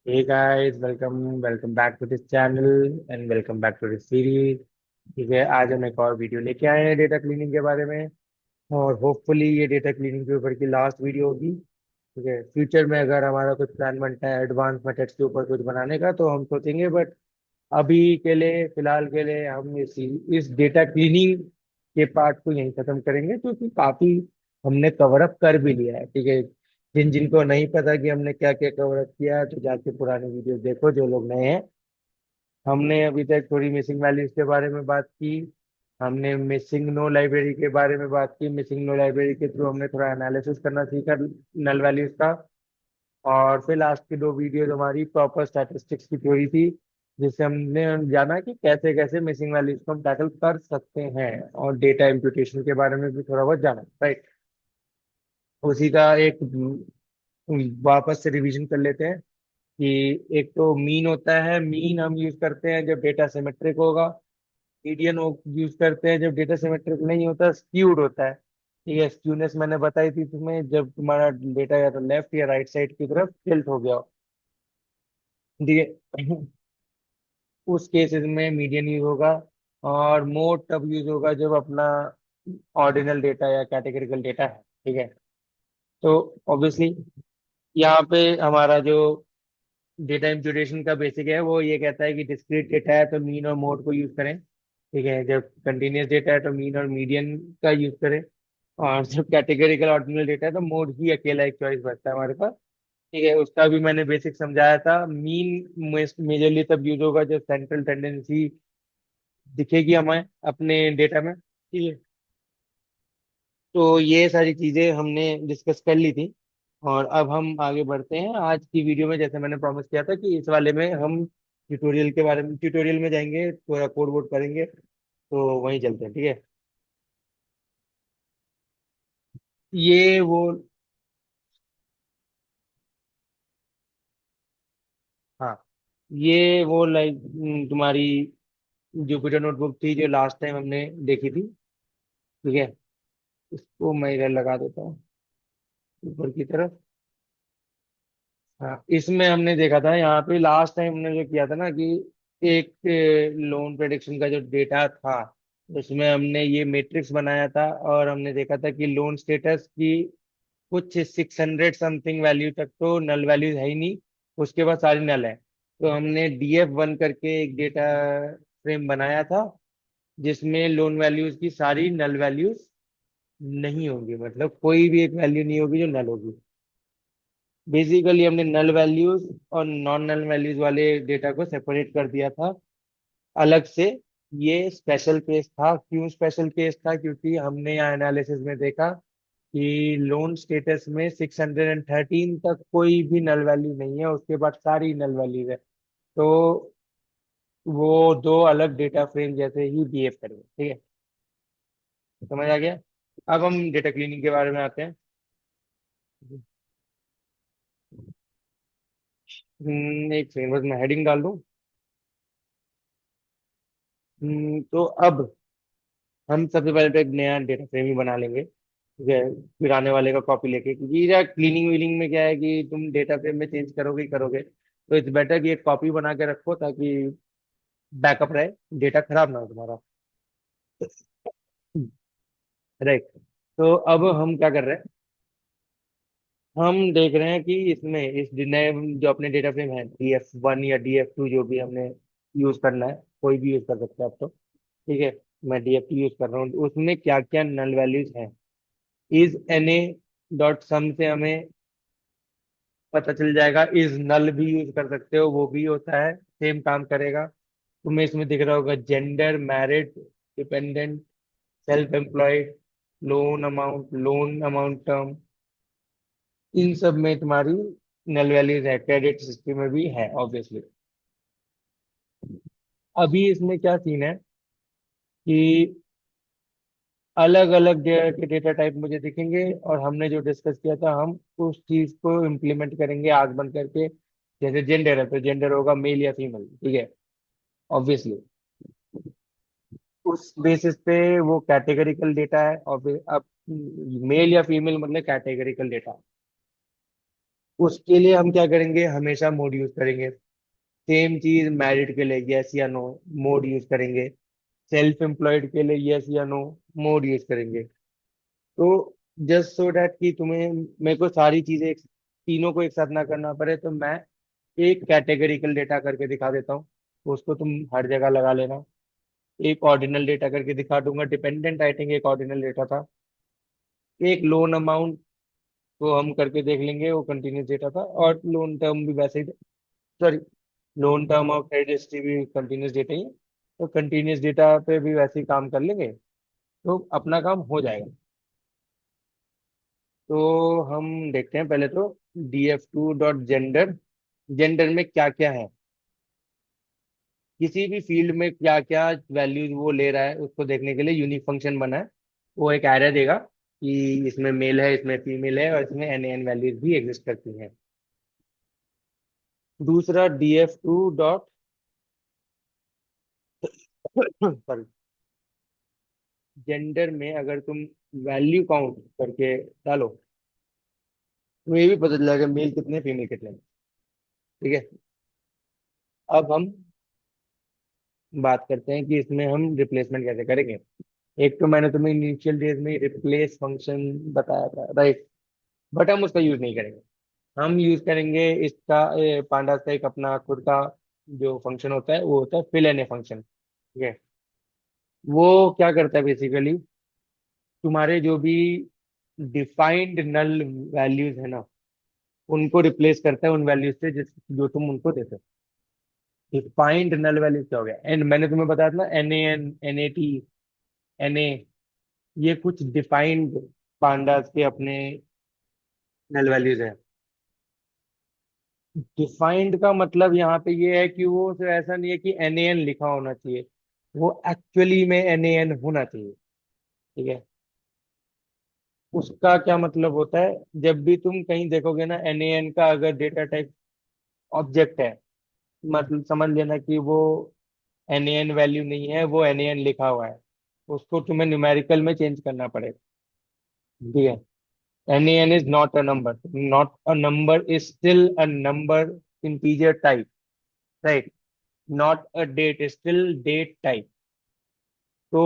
Hey guys, welcome back to this channel and welcome back to this series। ठीक है, आज हम एक और वीडियो लेके आए हैं डेटा क्लीनिंग के बारे में। और होपफुली ये डेटा क्लीनिंग के ऊपर की लास्ट वीडियो होगी। ठीक है, फ्यूचर में अगर हमारा कुछ प्लान बनता है एडवांस मेथड्स के ऊपर कुछ बनाने का तो हम सोचेंगे, बट अभी के लिए फिलहाल के लिए हम इस डेटा क्लीनिंग के पार्ट को यहीं खत्म करेंगे, क्योंकि काफी हमने कवर अप कर भी लिया है। ठीक है, जिन जिनको नहीं पता कि हमने क्या क्या कवर अप किया है तो जाके पुराने वीडियो देखो, जो लोग नए हैं। हमने अभी तक थोड़ी मिसिंग वैल्यूज के बारे में बात की। हमने मिसिंग नो लाइब्रेरी के बारे में बात की। मिसिंग नो लाइब्रेरी के थ्रू हमने थोड़ा एनालिसिस करना सीखा नल वैल्यूज का। और फिर लास्ट की दो वीडियो हमारी प्रॉपर स्टैटिस्टिक्स की थ्योरी थी, जिससे हमने जाना कि कैसे कैसे मिसिंग वैल्यूज को हम टैकल कर सकते हैं। और डेटा इम्प्यूटेशन के बारे में भी थोड़ा बहुत जाना, राइट। उसी का एक वापस से रिवीजन कर लेते हैं कि एक तो मीन होता है। मीन हम यूज करते हैं जब डेटा सिमेट्रिक होगा। मीडियन यूज करते हैं जब डेटा सिमेट्रिक नहीं होता, स्क्यूड होता है। ठीक है, स्क्यूनेस मैंने बताई थी तुम्हें, जब तुम्हारा डेटा या तो लेफ्ट या राइट साइड की तरफ टिल्ट हो गया हो। ठीक है, उस केसेस में मीडियन यूज होगा। और मोड तब यूज होगा जब अपना ऑर्डिनल डेटा या कैटेगरिकल डेटा है। ठीक है, तो ऑब्वियसली यहाँ पे हमारा जो डेटा इम्प्यूटेशन का बेसिक है वो ये कहता है कि डिस्क्रीट डेटा है तो मीन और मोड को यूज करें। ठीक है, जब कंटिन्यूअस डेटा है तो मीन और मीडियन का यूज करें। और जब कैटेगरिकल ऑर्डिनल डेटा है तो मोड ही अकेला एक चॉइस बचता है हमारे पास। ठीक है, उसका भी मैंने बेसिक समझाया था। मीन मेजरली तब यूज होगा जब सेंट्रल टेंडेंसी दिखेगी हमें अपने डेटा में। ठीक है, तो ये सारी चीजें हमने डिस्कस कर ली थी। और अब हम आगे बढ़ते हैं आज की वीडियो में। जैसे मैंने प्रॉमिस किया था कि इस वाले में हम ट्यूटोरियल में जाएंगे, थोड़ा कोड वोड करेंगे, तो वहीं चलते हैं। ठीक है, ये वो, हाँ, ये वो लाइक तुम्हारी जुपिटर नोटबुक थी जो लास्ट टाइम हमने देखी थी। ठीक है, इसको मैं इधर लगा देता हूँ ऊपर की तरफ। हाँ, इसमें हमने देखा था, यहाँ पे लास्ट टाइम हमने जो किया था ना कि एक लोन प्रेडिक्शन का जो डेटा था, उसमें हमने ये मैट्रिक्स बनाया था। और हमने देखा था कि लोन स्टेटस की कुछ 600 समथिंग वैल्यू तक तो नल वैल्यूज है ही नहीं, उसके बाद सारी नल है। तो हमने DF1 करके एक डेटा फ्रेम बनाया था, जिसमें लोन वैल्यूज की सारी नल वैल्यूज नहीं होंगी, मतलब कोई भी एक वैल्यू नहीं होगी जो नल होगी। बेसिकली हमने नल वैल्यूज और नॉन नल वैल्यूज वाले डेटा को सेपरेट कर दिया था अलग से। ये स्पेशल केस था। क्यों स्पेशल केस था? क्योंकि हमने यहाँ एनालिसिस में देखा कि लोन स्टेटस में 613 तक कोई भी नल वैल्यू नहीं है, उसके बाद सारी नल वैल्यू है। तो वो दो अलग डेटा फ्रेम जैसे ही बिहेव करेंगे। ठीक है, समझ आ गया? अब हम डेटा क्लीनिंग के बारे में आते हैं। एक सेकंड, बस मैं हेडिंग डाल दूं। तो अब हम सबसे पहले तो एक नया डेटा फ्रेम ही बना लेंगे। ठीक है, फिर आने वाले का कॉपी लेके, क्योंकि यार क्लीनिंग वीलिंग में क्या है कि तुम डेटा फ्रेम में चेंज करोगे ही करोगे, तो इट्स बेटर कि एक कॉपी बना के रखो ताकि बैकअप रहे, डेटा खराब ना हो तुम्हारा। राइट, तो अब हम क्या कर रहे हैं, हम देख रहे हैं कि इसमें इस नए जो अपने डेटा फ्रेम है DF1 या DF2, जो भी हमने यूज करना है, कोई भी यूज कर सकते हैं आप तो। ठीक है, मैं DF2 यूज कर रहा हूँ। उसमें क्या क्या नल वैल्यूज हैं, इज NA डॉट सम से हमें पता चल जाएगा। इज नल भी यूज कर सकते हो, वो भी होता है, सेम काम करेगा। तुम्हें इसमें दिख रहा होगा gender, married, dependent, self employed, loan amount term, इन सब में तुम्हारी नल वैल्यूज है। क्रेडिट हिस्ट्री में भी है ऑब्वियसली। अभी इसमें क्या सीन है कि अलग अलग के डेटा टाइप मुझे दिखेंगे, और हमने जो डिस्कस किया था हम उस चीज को इम्प्लीमेंट करेंगे आग बंद करके। जैसे जेंडर है तो जेंडर होगा मेल या फीमेल। ठीक है, ऑब्वियसली उस बेसिस पे वो कैटेगरिकल डेटा है। और फिर अब मेल या फीमेल मतलब कैटेगरिकल डेटा। उसके लिए हम क्या करेंगे, हमेशा मोड यूज करेंगे। सेम चीज मैरिड के लिए यस या नो, मोड यूज करेंगे। सेल्फ एम्प्लॉयड के लिए यस या नो, मोड यूज करेंगे। तो जस्ट सो डैट कि तुम्हें, मेरे को सारी चीजें तीनों को एक साथ ना करना पड़े, तो मैं एक कैटेगरिकल डेटा करके दिखा देता हूँ। उसको तुम हर जगह लगा लेना। एक ऑर्डिनल डेटा करके दिखा दूंगा, डिपेंडेंट राइटिंग एक ऑर्डिनल डेटा था। एक लोन अमाउंट को हम करके देख लेंगे, वो कंटिन्यूस डेटा था। और लोन टर्म भी वैसे ही, सॉरी, लोन टर्म और क्रेडिट हिस्ट्री भी कंटिन्यूस डेटा ही है। तो कंटिन्यूस डेटा पे भी वैसे ही काम कर लेंगे, तो अपना काम हो जाएगा। तो हम देखते हैं पहले तो df2.gender। जेंडर में क्या क्या है, किसी भी फील्ड में क्या क्या वैल्यूज वो ले रहा है, उसको देखने के लिए यूनिक फंक्शन बना है। वो एक एरे देगा कि इसमें मेल है, इसमें फीमेल है, और इसमें एन वैल्यूज भी एग्जिस्ट करती हैं। दूसरा df2 डॉट सॉरी, जेंडर में अगर तुम वैल्यू काउंट करके डालो, तो ये भी पता चल जाएगा मेल कितने फीमेल कितने। ठीक है। अब हम बात करते हैं कि इसमें हम रिप्लेसमेंट कैसे करेंगे। एक तो मैंने तुम्हें इनिशियल डेज में रिप्लेस फंक्शन बताया था, राइट। बट हम उसका यूज नहीं करेंगे। हम यूज करेंगे इसका, पांडास का एक अपना खुद का जो फंक्शन होता है, वो होता है फिल एन ए फंक्शन। ठीक है। वो क्या करता है बेसिकली, तुम्हारे जो भी डिफाइंड नल वैल्यूज है ना, उनको रिप्लेस करता है उन वैल्यूज से जिस जो तुम उनको देते हो। डिफाइंड नल वैल्यूज क्या हो गया, एंड मैंने तुम्हें बताया था ना, NaN, NaT, Na, ये कुछ डिफाइंड पांडास के अपने नल वैल्यूज है। डिफाइंड का मतलब यहाँ पे ये है कि वो सिर्फ ऐसा नहीं है कि NaN लिखा होना चाहिए, वो एक्चुअली में NaN होना चाहिए। ठीक है। उसका क्या मतलब होता है, जब भी तुम कहीं देखोगे ना NaN का अगर डेटा टाइप ऑब्जेक्ट है, मतलब समझ लेना कि वो NaN वैल्यू नहीं है, वो NaN लिखा हुआ है। उसको तुम्हें न्यूमेरिकल में चेंज करना पड़ेगा। ठीक है। NaN is not a number. Not a number is still a number integer type, right? Not a date is still date type. तो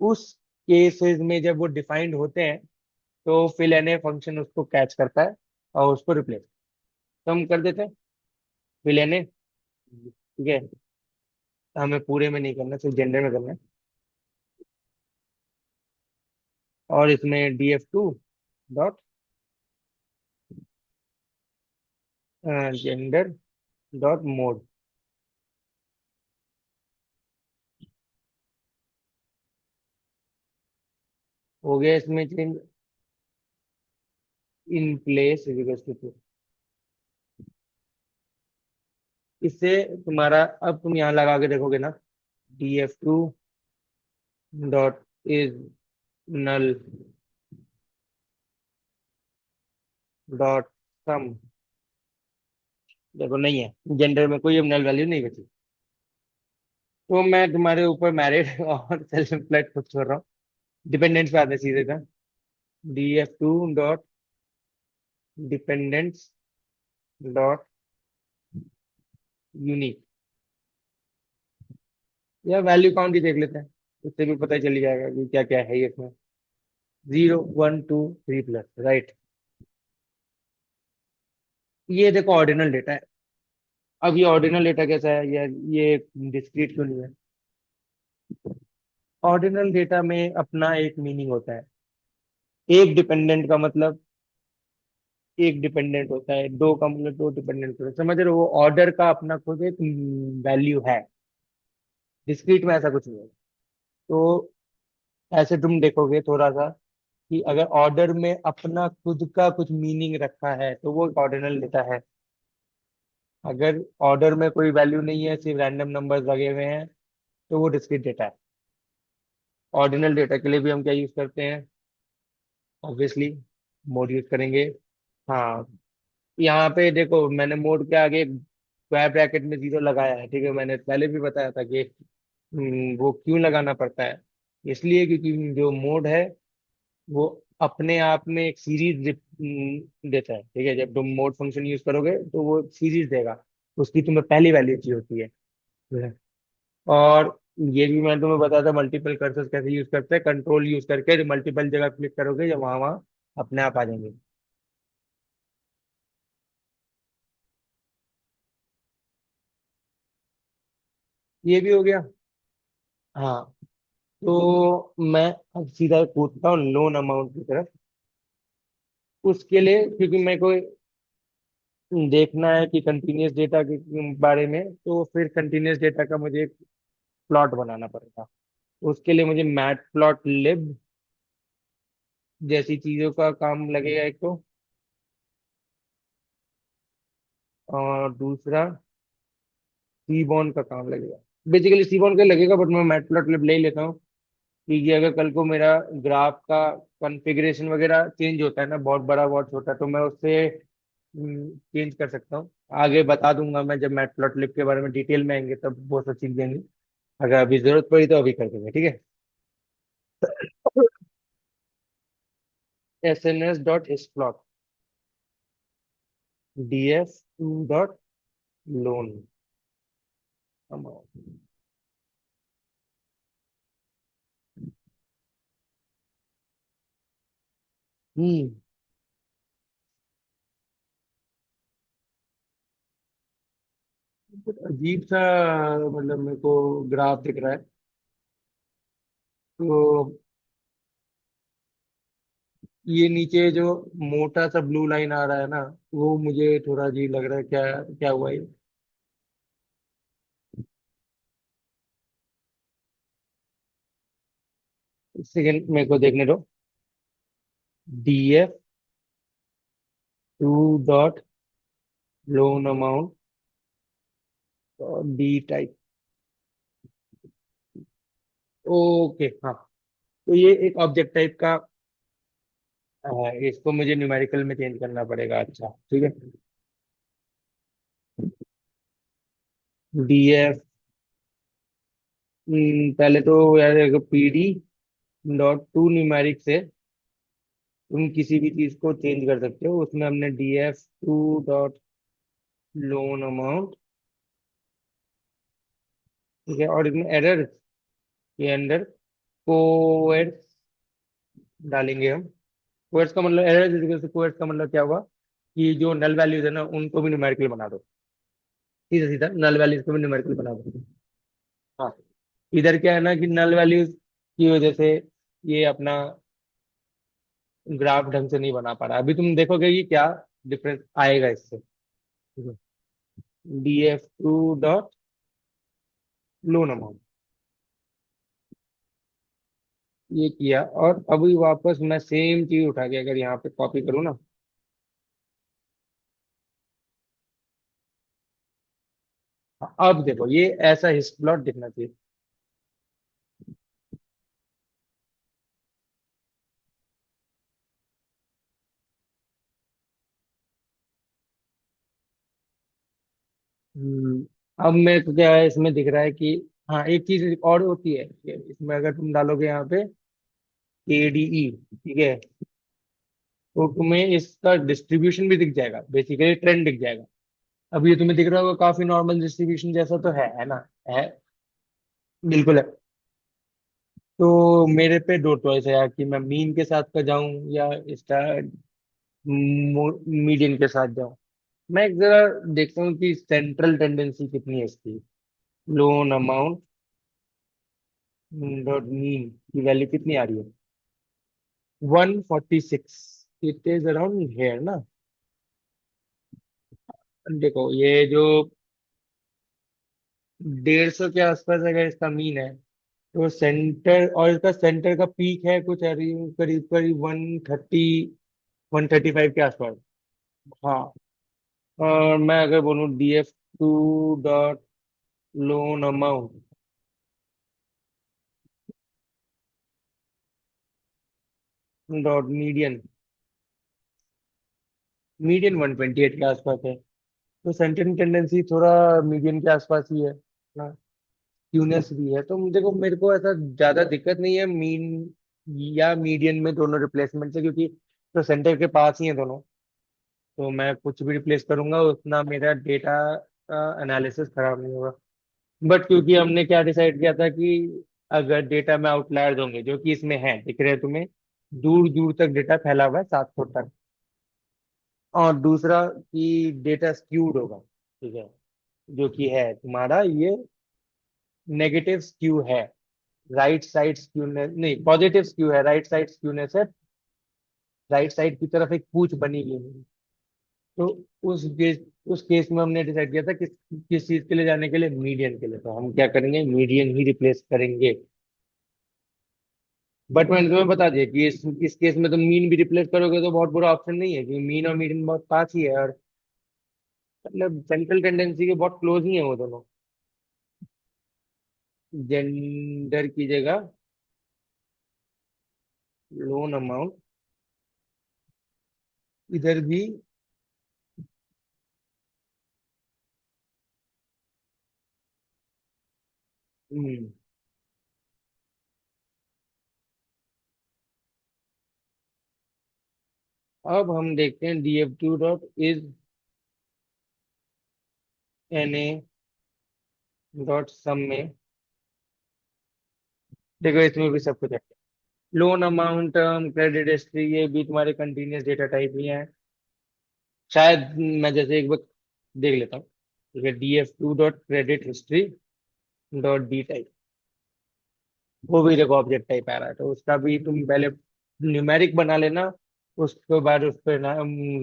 उस केसेस में जब वो डिफाइंड होते हैं, तो फिल एन ए फंक्शन उसको कैच करता है और उसको रिप्लेस, तो हम कर देते हैं फिल एन ए। ठीक है। हमें पूरे में नहीं करना, सिर्फ जेंडर में करना है। और इसमें df2 dot gender dot mode हो गया। इसमें change in place equals to, इससे तुम्हारा, अब तुम यहाँ लगा के देखोगे ना, df2 dot is null dot sum, देखो नहीं है, जेंडर में कोई अब नल वैल्यू नहीं बची। तो मैं तुम्हारे ऊपर मैरिड और सेल्फ एम्प्लॉयड खुद छोड़ रहा हूँ, डिपेंडेंट्स पे आते हैं सीधे का। df2 dot dependents dot unique, या वैल्यू काउंट ही देख लेते हैं, उससे भी पता चल जाएगा कि क्या क्या है ये इसमें। 0 1 2 3 प्लस, राइट। ये देखो ऑर्डिनल डेटा है। अब ये ऑर्डिनल डेटा कैसा है यार, ये डिस्क्रीट क्यों नहीं है। ऑर्डिनल डेटा में अपना एक मीनिंग होता है। एक डिपेंडेंट का मतलब एक डिपेंडेंट होता है, दो का मतलब दो डिपेंडेंट होता है, समझ रहे हो। वो ऑर्डर का अपना खुद एक वैल्यू है। डिस्क्रीट में ऐसा कुछ नहीं है। तो ऐसे तुम देखोगे थोड़ा सा कि अगर ऑर्डर में अपना खुद का कुछ मीनिंग रखा है, तो वो ऑर्डिनल डेटा है। अगर ऑर्डर में कोई वैल्यू नहीं है, सिर्फ रैंडम नंबर्स लगे हुए हैं, तो वो डिस्क्रीट डेटा है। ऑर्डिनल डेटा के लिए भी हम क्या यूज करते हैं, ऑब्वियसली मोड यूज करेंगे। हाँ, यहाँ पे देखो मैंने मोड के आगे स्क्वायर ब्रैकेट में 0 लगाया है। ठीक है, मैंने पहले भी बताया था कि वो क्यों लगाना पड़ता है। इसलिए क्योंकि जो मोड है वो अपने आप में एक सीरीज देता है, ठीक है। जब तुम मोड फंक्शन यूज करोगे तो वो सीरीज देगा, उसकी तुम्हें पहली वैल्यू चाहिए होती है, ठीक है। और ये भी मैं तुम्हें बताया था मल्टीपल कर्सर कैसे यूज करते हैं, कंट्रोल यूज करके मल्टीपल जगह क्लिक करोगे जब वहां वहां अपने आप आ जाएंगे। ये भी हो गया। हाँ, तो मैं अब सीधा कूदता हूँ लोन अमाउंट की तरफ। उसके लिए क्योंकि मेरे को देखना है कि कंटिन्यूस डेटा के बारे में, तो फिर कंटिन्यूस डेटा का मुझे एक प्लॉट बनाना पड़ेगा। उसके लिए मुझे मैट प्लॉट लिब जैसी चीजों का काम लगेगा एक तो, और दूसरा सीबॉन का काम लगेगा। बेसिकली सीबॉन का लगेगा, बट मैं मैट प्लॉट लिब ले ही लेता हूँ, क्योंकि अगर कल को मेरा ग्राफ का कॉन्फ़िगरेशन वगैरह चेंज होता है ना, बहुत बड़ा बहुत छोटा, तो मैं उससे चेंज कर सकता हूँ। आगे बता दूंगा मैं, जब मैटप्लॉटलिब के बारे में डिटेल में आएंगे तब वो सब सीख जाएंगे। अगर अभी जरूरत पड़ी तो अभी कर देंगे, ठीक है। SNS.hisplot, df2.loan amount. हम्म अजीब सा, मतलब मेरे को ग्राफ दिख रहा है। तो ये नीचे जो मोटा सा ब्लू लाइन आ रहा है ना, वो मुझे थोड़ा अजीब लग रहा है। क्या क्या हुआ ये? सेकेंड मेरे को देखने दो। df2.loan अमाउंट और डी टाइप। ओके, हाँ। तो ये एक ऑब्जेक्ट टाइप का है, इसको मुझे न्यूमेरिकल में चेंज करना पड़ेगा। अच्छा, ठीक है। df, पहले तो यार पीडी डॉट टू न्यूमेरिक से तुम किसी भी चीज को चेंज कर सकते हो। उसमें हमने df2.loan अमाउंट, ठीक है। और इसमें एरर के अंदर कोएड्स डालेंगे हम। कोएड्स का मतलब, एरर से कोएड्स का मतलब क्या हुआ कि जो नल वैल्यूज है ना उनको भी न्यूमेरिकल बना दो। सीधा सीधा नल वैल्यूज को भी न्यूमेरिकल बना दो। हाँ, इधर क्या है ना कि नल वैल्यूज की वजह से ये अपना ग्राफ ढंग से नहीं बना पा रहा। अभी तुम देखोगे कि क्या डिफरेंस आएगा इससे। df2.loan अमाउंट, ये किया। और अभी वापस मैं सेम चीज उठा के अगर यहाँ पे कॉपी करूँ ना, अब देखो ये ऐसा हिस्ट्री दिखना चाहिए। अब मेरे को क्या है इसमें दिख रहा है कि, हाँ, एक चीज और होती है कि इसमें अगर तुम डालोगे यहाँ पे ADE, ठीक है, तो तुम्हें इसका डिस्ट्रीब्यूशन भी दिख जाएगा, बेसिकली ट्रेंड दिख जाएगा। अब ये तुम्हें दिख रहा होगा काफी नॉर्मल डिस्ट्रीब्यूशन जैसा तो है ना? है, बिल्कुल है। तो मेरे पे दो चॉइस है यार, कि मैं मीन के साथ का जाऊं या इसका मीडियन के साथ जाऊं। मैं एक जरा देखता हूँ कि सेंट्रल टेंडेंसी कितनी है इसकी। लोन अमाउंट डॉट मीन की वैल्यू कितनी आ रही है? 146। इट इज अराउंड हेयर ना। देखो ये जो 150 के आसपास अगर इसका मीन है, तो सेंटर, और इसका सेंटर का पीक है कुछ करीब करीब करीब 135 के आसपास। हाँ, और मैं अगर बोलूँ df2.loan amount dot median, median 128 के आसपास है। तो सेंट्रल टेंडेंसी थोड़ा मीडियन के आसपास ही है ना। ट्यूनेस भी है, तो देखो मेरे को ऐसा ज्यादा दिक्कत नहीं है मीन या मीडियन में दोनों रिप्लेसमेंट है, क्योंकि तो सेंटर के पास ही है दोनों। तो मैं कुछ भी रिप्लेस करूंगा उतना मेरा डेटा का एनालिसिस खराब नहीं होगा। बट क्योंकि हमने क्या डिसाइड किया था कि अगर डेटा में आउटलायर्स होंगे, जो कि इसमें है, दिख रहे हैं तुम्हें, दूर दूर तक डेटा फैला हुआ है, 7 फुट तक। और दूसरा कि डेटा स्क्यूड होगा, ठीक है, जो कि है तुम्हारा ये नेगेटिव स्क्यू है। राइट साइड स्क्यूनेस नहीं, पॉजिटिव स्क्यू है, राइट साइड स्क्यूनेस है, राइट साइड की तरफ एक पूछ बनी हुई है। तो उस केस में हमने डिसाइड किया था किस किस चीज के लिए जाने के लिए, मीडियन के लिए। तो हम क्या करेंगे, मीडियन ही रिप्लेस करेंगे। बट मैंने तुम्हें बता दिया कि इस केस में तुम मीन भी रिप्लेस करोगे तो बहुत बुरा ऑप्शन नहीं है, क्योंकि मीन और मीडियन बहुत पास ही है, और मतलब सेंट्रल टेंडेंसी के बहुत क्लोज ही है वो दोनों। जेंडर की जगह लोन अमाउंट इधर भी। हम्म, अब हम देखते हैं df2.is.na.sum में। देखो इसमें भी सब कुछ है। लोन अमाउंट, क्रेडिट हिस्ट्री, ये भी तुम्हारे कंटिन्यूस डेटा टाइप ही है शायद। मैं जैसे एक बार देख लेता हूँ। ठीक है, df2.credit history.d टाइप, वो भी देखो ऑब्जेक्ट टाइप आ रहा है, तो उसका भी तुम पहले न्यूमेरिक बना लेना। उसके बाद उस पर ना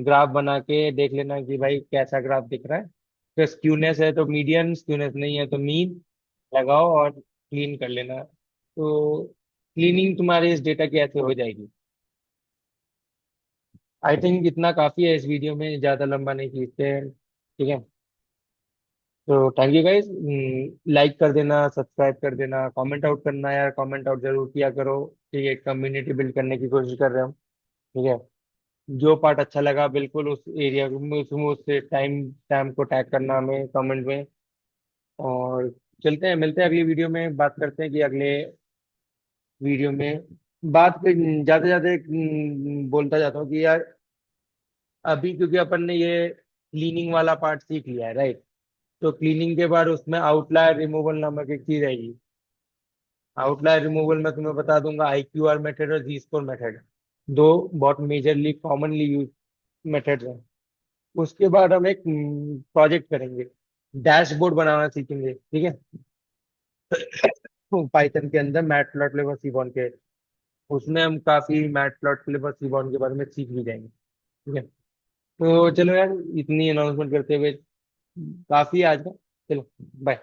ग्राफ बना के देख लेना कि भाई कैसा ग्राफ दिख रहा है। तो स्क्यूनेस है तो मीडियन, स्क्यूनेस नहीं है तो मीन लगाओ और क्लीन कर लेना। तो क्लीनिंग तुम्हारे इस डेटा की ऐसे हो जाएगी। आई थिंक इतना काफी है, इस वीडियो में ज्यादा लंबा नहीं खींचते हैं। ठीक है, तो थैंक यू गाइस। लाइक कर देना, सब्सक्राइब कर देना, कमेंट आउट करना यार, कमेंट आउट जरूर किया करो। ठीक है, कम्युनिटी बिल्ड करने की कोशिश कर रहे हम। ठीक है, जो पार्ट अच्छा लगा बिल्कुल उस एरिया में उसमें उससे टाइम टाइम को टैग करना हमें कमेंट में। और चलते हैं, मिलते हैं अगली वीडियो में, बात करते हैं कि अगले वीडियो में बात पे ज्यादा ज्यादा बोलता जाता हूँ कि यार, अभी क्योंकि अपन ने ये क्लीनिंग वाला पार्ट सीख लिया है, राइट। तो क्लीनिंग के बाद उसमें आउटलायर रिमूवल नामक एक चीज आएगी। आउटलायर रिमूवल में तुम्हें बता दूंगा, IQR मेथड और जी स्कोर मेथड, दो बहुत मेजरली कॉमनली यूज मेथड्स हैं। उसके बाद हम एक प्रोजेक्ट करेंगे, डैशबोर्ड बनाना सीखेंगे, ठीक है। पाइथन के अंदर मैटप्लॉटलिब सीबॉन के, उसमें हम काफी मैटप्लॉटलिब सीबॉन के बारे में सीख भी जाएंगे। ठीक है, तो चलो यार, इतनी अनाउंसमेंट करते हुए काफी है आज का। चलो, बाय।